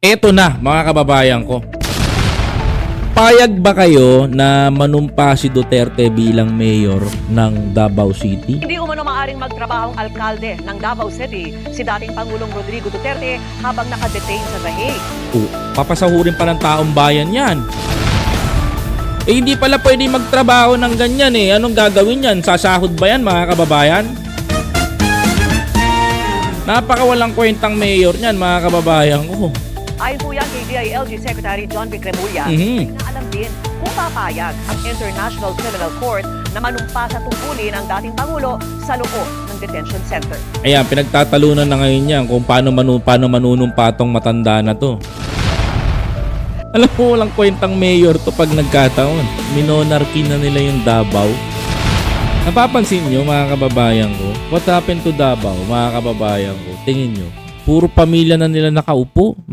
Eto na, mga kababayan ko. Payag ba kayo na manumpa si Duterte bilang mayor ng Davao City? Hindi umano maaaring magtrabahong alkalde ng Davao City si dating Pangulong Rodrigo Duterte habang nakadetain sa The Hague. Papasahurin pa ng taong bayan yan. Hindi pala pwede magtrabaho ng ganyan eh. Anong gagawin yan? Sasahod ba yan, mga kababayan? Napakawalang kwentang mayor niyan, mga kababayan ko. Ayon po yan kay DILG Secretary John Vic Remulla, inaalam din kung papayag ang International Criminal Court na manumpa sa tungkulin ang dating Pangulo sa loob ng detention center. Ayan, pinagtatalunan na ngayon yan kung paano manunumpa tong matanda na to. Alam mo, walang kwentang mayor to pag nagkataon. Minonarchy na nila yung Davao. Napapansin nyo, mga kababayan ko, what happened to Davao, mga kababayan ko? Tingin nyo, puro pamilya na nila nakaupo.